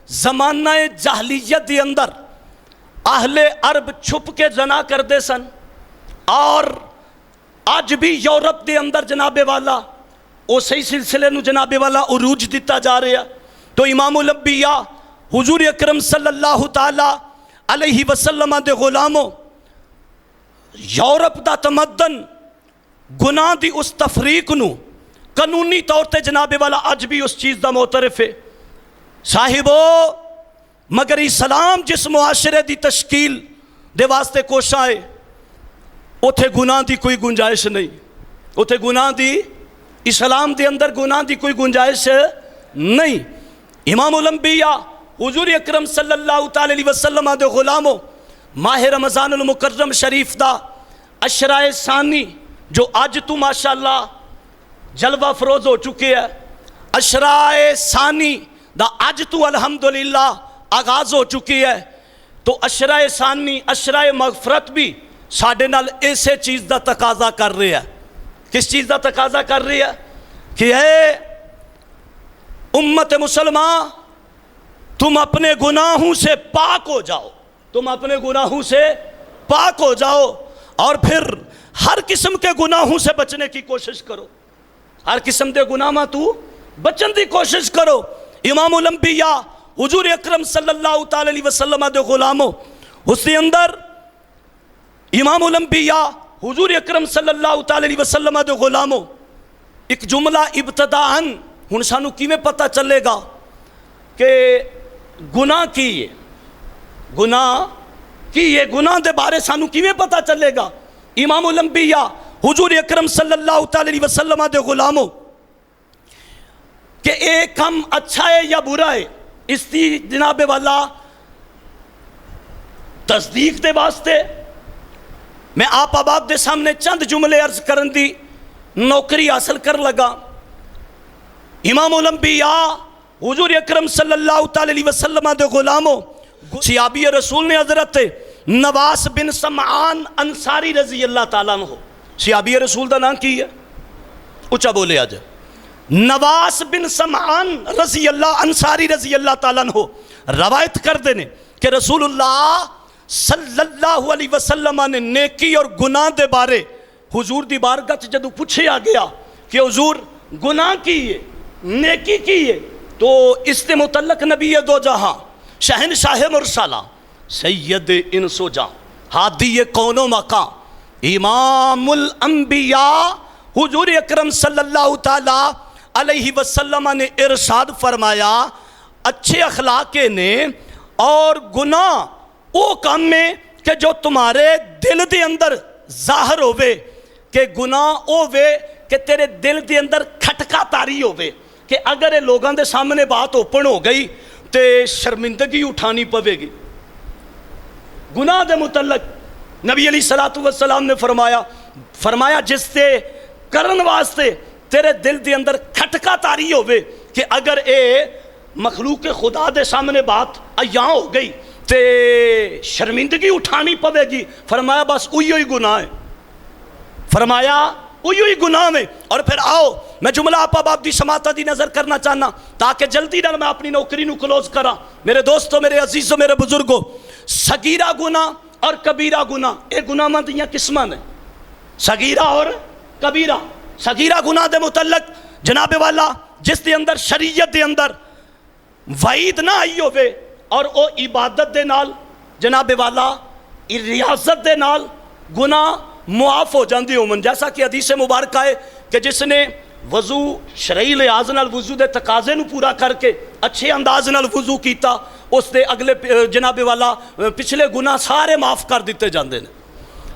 زمانہ جاہلیت دے اندر اہل عرب چھپ کے زنا کردے سن، اور آج بھی یورپ دے اندر جناب والا اسی سلسلے نو جناب والا عروج دیتا جا رہا۔ تو امام الانبیاء حضور اکرم صلی اللہ تعالی علیہ وسلم دے غلاموں، یورپ دا تمدن گناہ دی اس تفریق نو قانونی طور تے جناب والا اج بھی اس چیز دا معترف ہے۔ صاحبو، مگر اسلام جس معاشرے دی تشکیل دے واسطے کوشاں ہے، اتھے گناہ دی کوئی گنجائش نہیں، اتھے گناہ دی، اسلام دے اندر گناہ دی کوئی گنجائش نہیں۔ امام الانبیاء حضور اکرم صلی اللہ تعالی علیہ وسلم دے غلاموں، ماہ رمضان المکرم شریف دا عشرہ ثانی جو آج تو ماشاءاللہ جلوہ فروز ہو چکے ہیں، عشرہ ثانی دا آج تو الحمدللہ آغاز ہو چکی ہے، تو عشرہ ثانی، عشرہ مغفرت بھی ساڑھے نال ایسے چیز دا تقاضا کر رہے ہیں۔ کس چیز دا تقاضا کر رہے ہیں؟ کہ اے امت مسلمان، تم اپنے گناہوں سے پاک ہو جاؤ، تم اپنے گناہوں سے پاک ہو جاؤ، اور پھر ہر قسم کے گناہوں سے بچنے کی کوشش کرو، ہر قسم دے گناہ میں تو بچن دی کوشش کرو۔ امام الانبیاء حضور اکرم صلی اللہ تعالی علیہ وسلم دے غلاموں، اس دے اندر امام الانبیاء حضور اکرم صلی اللہ تعالی علیہ وسلم دے غلاموں، ایک جملہ ابتداءً ہن سانو کیویں پتہ چلے گا کہ گناہ کی ہے، گناہ کی ہے، گناہ دے بارے سانو کیویں پتہ چلے گا؟ امام الانبیاء حضور اکرم صلی اللہ تعالی علیہ وسلم دے غلاموں، کہ ایک کام اچھا ہے یا برا ہے، اس دی جناب والا تصدیق دے واسطے میں آپ دے سامنے چند جملے عرض کرن دی نوکری حاصل کر لگا۔ امام الانبیاء حضور اکرم صلی اللہ تعالی علیہ وسلم دے غلاموں، صحابی رسول نے حضرت نواس بن سمعان انصاری رضی اللہ تعالیٰ عنہ، صحابی رسول دا نام کی ہے؟ اچھا بولے آج، نواس بن سمعان رضی اللہ انصاری رضی اللہ تعالیٰ عنہ روایت کر دینے کہ رسول اللہ صلی اللہ علیہ وسلم نے نیکی اور گناہ دے بارے حضور دی بارگاہ جدو پوچھے آ گیا کہ حضور گناہ کی ہے نیکی کی ہے، تو اس سے متعلق نبی دو جہاں، شہنشاہ مرسلہ، سید انس و جاں، ہادی کون و مکان، امام الانبیاء حضور اکرم صلی اللہ تعالی علیہ وسلم نے ارشاد فرمایا، اچھے اخلاق نے اور گناہ او کام میں کہ جو تمہارے دل دے اندر ظاہر ہوئے، کہ گناہ ہوئے کہ تیرے دل دے اندر کھٹکا تاری ہوئے، کہ اگر یہ لوگاں دے سامنے بات اوپن ہو گئی تے شرمندگی اٹھانی پوے گی۔ گناہ دے متعلق نبی علیہ السلام نے فرمایا جس سے کرن واسطے تیرے دل دے اندر کھٹکا تاری ہوئے کہ اگر اے مخلوق خدا دے سامنے بات ایاں ہو گئی تے شرمندگی اٹھانی پوے گی، فرمایا بس اوہی گناہ ہے، فرمایا اوہی گناہ میں۔ اور پھر آؤ میں جملہ آپ دی سماعت دی نظر کرنا چاہنا تاکہ جلدی نہ میں اپنی نوکری نو کلوز کرا۔ میرے دوستو، میرے عزیزو، میرے بزرگو، صغیرہ گناہ اور کبیرہ گناہ، ایک گناہ مند دیاں قسمان ہیں، صغیرہ اور کبیرہ۔ صغیرہ گناہ دے متعلق جناب والا جس دے اندر شریعت دے اندر وعید نہ آئی ہوئے اور او عبادت دے نال جناب والا ریاضت دے نال گناہ معاف ہو جاندی ہومن، جیسا کہ حدیث مبارکہ ہے کہ جس نے وضو شرعی لحاظ نال وضو دے تقاضے نو پورا کر کے اچھے انداز نال وضو کیتا، اس دے اگلے جناب والا پچھلے گناہ سارے معاف کر دیتے جاندے نے۔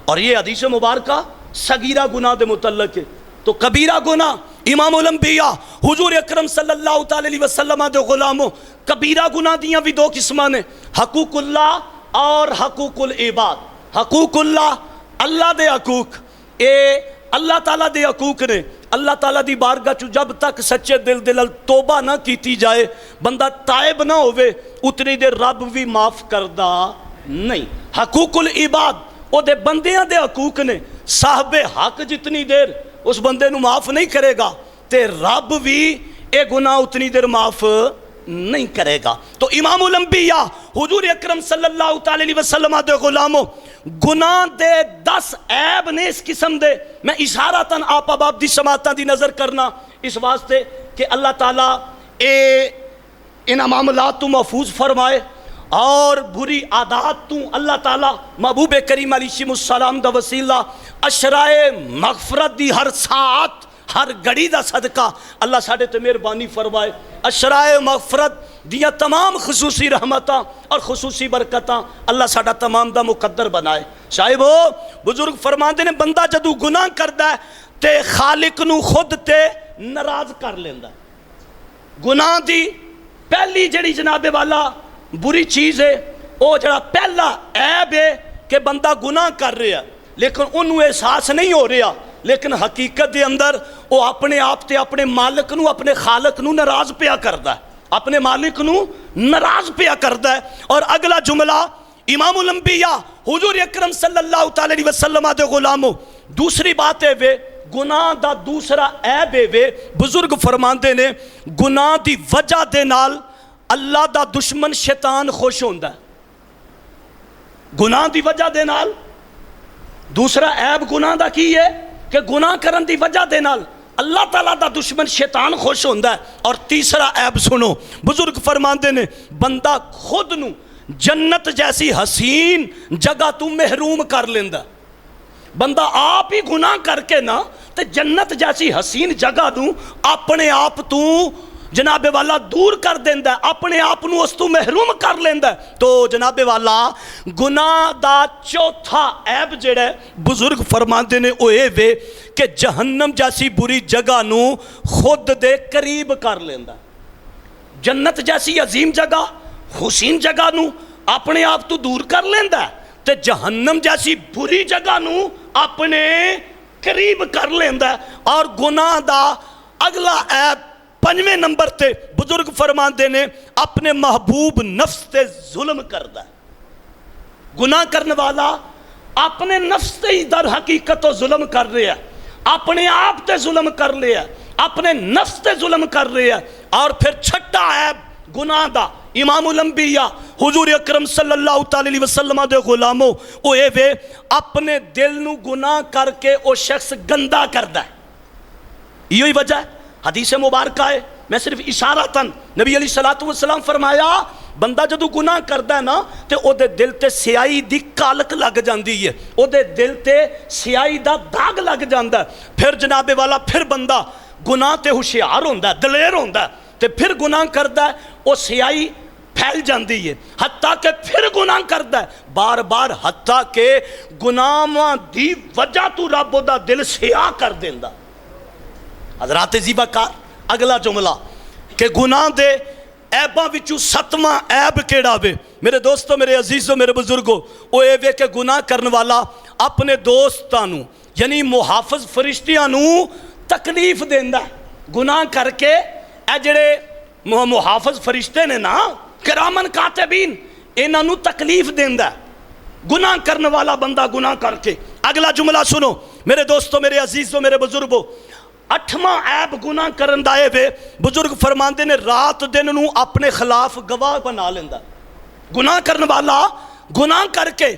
اور یہ حدیث مبارکہ صغیرہ گناہ دے متعلق ہے۔ تو کبیرہ گناہ، امام الانبیاء حضور اکرم صلی اللہ تعالی علیہ وسلم دے غلاموں، کبیرہ گناہ دیاں بھی دو قسمان ہیں، حقوق اللہ اور حقوق العباد۔ حقوق اللہ، اللہ دے حقوق، اے اللہ تعالیٰ دے حقوق نے۔ اللہ تعالیٰ دی بارگاہ چو جب تک سچے دل توبہ نہ کیتی جائے، بندہ تائب نہ ہوئے، اتنی دیر رب بھی معاف کردہ نہیں۔ حقوق العباد او دے بندیاں دے حقوق نے، صاحب حق جتنی دیر اس بندے نو معاف نہیں کرے گا تے رب بھی اے گناہ اتنی دیر معاف نہیں کرے گا۔ تو امام الانبیاء حضور اکرم صلی اللہ تعالی علیہ وسلم دے غلاموں، گناہ دے 10 عیب نے اس قسم دے، میں اشارتاً آپ اب دی سماعتاں دی نظر کرنا اس واسطے کہ اللہ تعالیٰ ان معاملات تو محفوظ فرمائے اور بری عادات تو اللہ تعالیٰ محبوب کریم علیہ السلام دا وسیلہ اشرائے مغفرت دی ہر ساعت ہر گھڑی دا صدقہ اللہ ساڑھے تے مہربانی فرمائے، اشرائے مغفرت دیا تمام خصوصی رحمتاں اور خصوصی برکتاں اللہ ساڑھا تمام دا مقدر بنائے۔ صاحب بزرگ فرماندے نے بندہ جدو گناہ کردہ ہے تے خالق نو خود تے ناراض کر لیندہ ہے۔ گناہ دی پہلی جڑی جناب والا بری چیز ہے، وہ جڑا پہلا عیب ہے کہ بندہ گناہ کر رہا ہے لیکن انہوں احساس نہیں ہو رہا، لیکن حقیقت دے اندر وہ اپنے آپ تے اپنے مالک نو اپنے خالق نو ناراض پیا کردا ہے، اپنے مالک نو ناراض پیا کردا ہے۔ اور اگلا جملہ امام الانبیاء حضور اکرم صلی اللہ تعالی علیہ وسلم دے غلاموں، دوسری بات ہے وے گناہ دا دوسرا عیب ہے وے، بزرگ فرماندے نے گناہ دی وجہ دے نال اللہ دا دشمن شیطان خوش ہوندہ ہے۔ گناہ دی وجہ دے نال دوسرا عیب گناہ دا کی ہے کہ گناہ کرن دی وجہ دے نال اللہ تعالیٰ دا دشمن شیطان خوش ہوندہ ہے۔ اور تیسرا عیب سنو، بزرگ فرماندے نے بندہ خود نو جنت جیسی حسین جگہ تو محروم کر لیندہ ہے۔ بندہ آپ ہی گناہ کر کے نا تے جنت جیسی حسین جگہ نو اپنے آپ تو جناب والا دور کر دیندہ ہے، اپنے آپ نو اس تو محروم کر لیندہ ہے۔ تو جناب والا گناہ دا چوتھا عیب جڑا ہے بزرگ فرماندے نے او اے وے کہ جہنم جیسی بری جگہ نو خود دے قریب کر لیندہ ہے۔ جنت جیسی عظیم جگہ حسین جگہ نو اپنے آپ تو دور کر لیندہ ہے تے جہنم جیسی بری جگہ نو اپنے قریب کر لیندہ ہے۔ اور گناہ دا اگلا عیب 5ویں نمبر تے بزرگ فرماندے نے اپنے محبوب نفس تے ظلم کردہ ہے۔ گناہ کرنے والا اپنے نفس تے ہی در حقیقت و ظلم کر رہے ہیں، اپنے آپ تے ظلم کر رہے ہیں، اپنے نفس تے ظلم کر رہے ہیں۔ اور پھر چھٹا عیب گناہ دا امام الانبیاء حضور اکرم صلی اللہ تعالی علیہ وسلم دے غلاموں او اے وے اپنے دل نو گناہ کر کے او شخص گندہ کردہ ہے۔ یہی وجہ ہے حدیث مبارکہ ہے، میں صرف اشارتاً نبی علیہ السلام فرمایا بندہ جدو گناہ کردہ ہے نا تے او دے دل تے سیائی دی کالک لگ جاندی ہے، او دے دل تے سیائی دا داغ لگ جاندہ ہے۔ پھر جناب والا پھر بندہ گناہ تے ہوشیار ہوندہ ہے، دلیر ہوندہ ہے تے پھر گناہ کردہ ہے او سیائی پھیل جاندی ہے، حتیٰ کہ پھر گناہ کردہ ہے بار بار، حتیٰ کہ گناہ دی وجہ تو رب دا دل سیاہ کر دیندہ۔ حضرات زیبہ کار اگلا جملہ کہ گناہ دے عیباں وچوں 7واں عیب کیڑا وے میرے دوستو میرے عزیزو میرے بزرگو، او اے وے کہ گناہ کرن والا اپنے دوستانو یعنی محافظ فرشتیاں نو تکلیف دیندہ ہے۔ گناہ کر کے اے جڑے محافظ فرشتے نے نا کرامن کاتبین انہاں نو تکلیف دیندہ ہے گناہ کرنے والا بندہ گناہ کر کے۔ اگلا جملہ سنو میرے دوستو میرے عزیزو میرے بزرگو، 8واں عیب گناہ کرن دائے وے بزرگ فرماندے نے رات دن نو اپنے خلاف گواہ بنا لیندہ۔ گناہ کرنے والا گناہ کر کے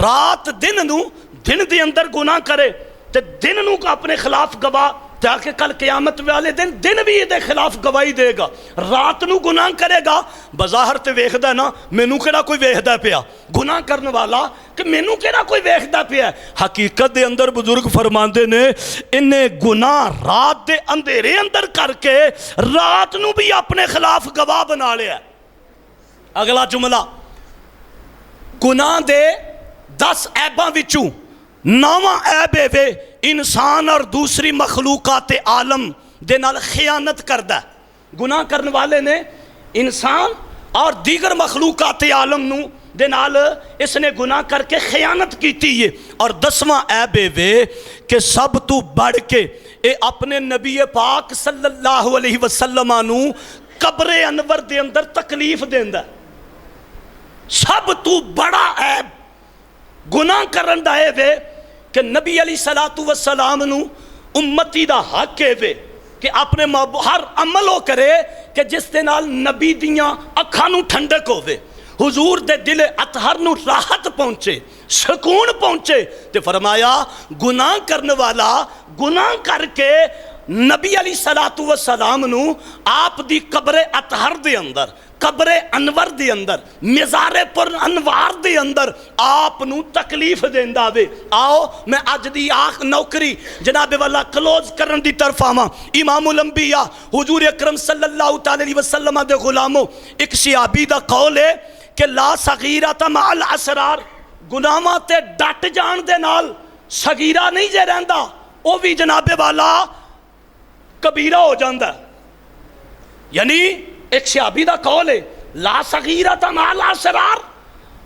رات دن نو دن دی اندر گناہ کرے تے دن نو اپنے خلاف گواہ، تاکہ کل قیامت والے دن بھی یہ دے خلاف گواہی دے گا۔ رات نو گناہ کرے گا بظاہر تے ویکھدا نا مینوں کیڑا کوئی ویکھدا پیا، گناہ کرنے والا کہ مینوں کیڑا کوئی ویکھدا پیا، حقیقت دے اندر بزرگ فرماندے نے انہیں گناہ رات دے اندھیرے اندر کر کے رات نو بھی اپنے خلاف گواہ بنا لیا۔ اگلا جملہ گناہ دے 10 عیباں وچوں 9واں عیب ہے انسان اور دوسری مخلوقات عالم دے نال خیانت کردہ ہے۔ گناہ کرنے والے نے انسان اور دیگر مخلوقات عالم نو دے نال اس نے گناہ کر کے خیانت کیتی ہے۔ اور 10واں عیب ہے کہ سب تو بڑھ کے اے اپنے نبی پاک صلی اللہ علیہ وسلم نو قبر انور دے اندر تکلیف دیندہ ہے۔ سب تو بڑا عیب گناہ کرن دا ہے کہ نبی علیہ السلام نو امتی دا حق ہے کہ اپنے ہر عمل ہو کرے کہ جس دے نال نبی دیاں اکھاں نوں ٹھنڈک ہووے، حضور دے دل اطہر نوں راحت پہنچے، سکون پہنچے، تے فرمایا گناہ کرنے والا گناہ کر کے نبی علیہ السلام نو آپ دی قبر اطہر دے اندر، قبر انور دے اندر، مزار پر انوار دے اندر آپ نو تکلیف دیندا وے۔ آؤ میں اج دی نوکری جناب والا کلوز کرن دی طرف آواں۔ امام الانبیاء حضور اکرم صلی اللہ تعالی علیہ وسلم دے غلاموں، ایک صحابی دا قول ہے کہ لا صغیرۃ مع الاسرار، گناہاں تے ڈٹ جان دے نال صغیرہ نہیں جے رہندا، او بھی جناب والا کبیرہ ہو جاندہ ہے۔ یعنی ایک صحابی دا قول ہے لا صغیرۃ مع الاسرار،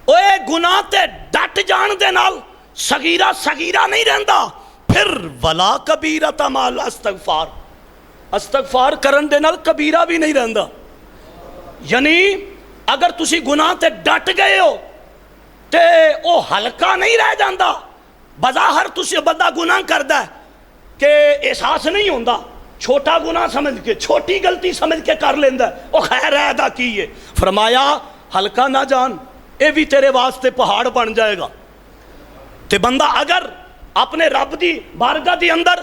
اوے گناہ تے ڈٹ جان دے نال صغیرہ صغیرہ نہیں رہندا، پھر ولا کبیرۃ مع الاستغفار، استغفار کرن دے نال کبیرہ بھی نہیں رہندا۔ یعنی اگر تسی گناہ تے ڈٹ گئے ہو تے او ہلکا نہیں رہ جاندا، بظاہر تسی بندہ گناہ کردا ہے کہ احساس نہیں ہوندا، چھوٹا گناہ سمجھ کے، چھوٹی غلطی سمجھ کے کر لیندہ ہے، او خیر ہے ادا کیے، فرمایا ہلکا نہ جان، اے بھی تیرے واسطے پہاڑ بن جائے گا۔ تے بندہ اگر اپنے رب دی بارگاہ دی اندر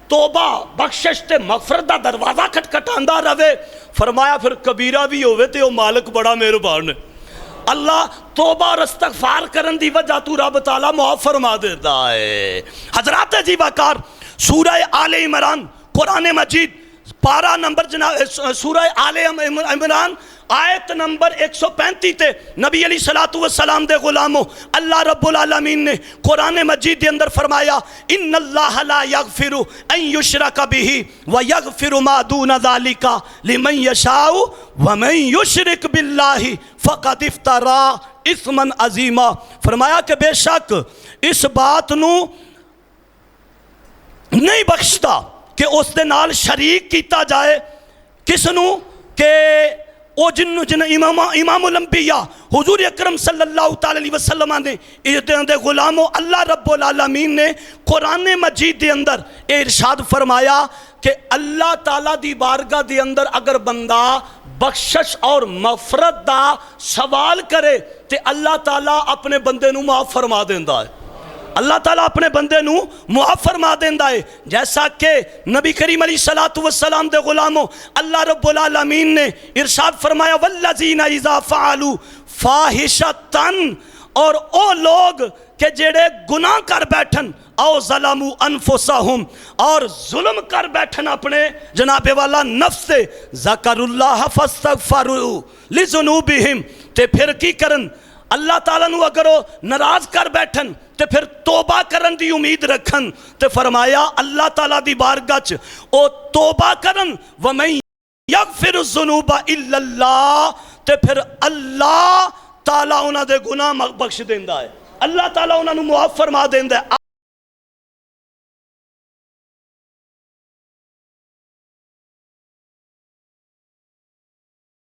توبہ بخشش تے مغفرت دا دروازہ کھٹکھٹاندا رہے، فرمایا پھر کبیرہ بھی ہوئے تے او مالک بڑا مہربان ہے، اللہ توبہ اور استغفار کرن دی وجہ تو رب تعالیٰ معاف فرما دیتا ہے۔ حضرات عزیز وقار، سورہ آل عمران قرآن مجید پارہ نمبر سورہ آل عمران آیت نمبر 135 تے نبی علیہ السلام دے غلاموں، اللہ رب العالمین نے قرآن مجید دے اندر فرمایا ان اللہ لا یغفر ان یشرک بہ ویغفر ما دون ذالک لمن یشاء ومن یشرک باللہ فقد افترى اثما عظیما۔ فرمایا کہ بے شک اس بات نو نہیں بخشتا کہ اس دے نال شریک کیتا جائے، کس نو کہ او جن امام الانبیاء حضور اکرم صلی اللہ تعالی علیہ وسلم دے غلاموں، اللہ رب العالمین نے قرآن مجید دے اندر ارشاد فرمایا کہ اللہ تعالیٰ دی بارگاہ دے اندر اگر بندہ بخشش اور مغفرت دا سوال کرے تے اللہ تعالیٰ اپنے بندے نو معاف فرما دیندا ہے، اللہ تعالیٰ اپنے بندے نو معاف فرما دیندا ہے۔ جیسا کہ نبی کریم علیہ السلام دے غلاموں، اللہ رب العالمین نے ارشاد فرمایا والذین اذا فعلوا فاحشۃ، اور او لوگ کہ جڑے گناہ کر بیٹھن او ظلموا انفسہم، اور ظلم کر بیٹھن اپنے جناب والا نفس سے، ذکر اللہ فاستغفروا لذنوبہم، تے پھر کی کرن اللہ تعالیٰ نو اگر وہ ناراض کر بیٹھن تے پھر توبہ کرن دی امید رکھن، تے فرمایا اللہ تعالیٰ دی بارگاہ چ او توبہ کرن وَمَن یغفر الذنوب الا اللہ، تے پھر اللہ تعالیٰ انہاں دے گناہ بخش دیندا ہے، اللہ تعالیٰ انہاں نو معاف فرما دیندا ہے۔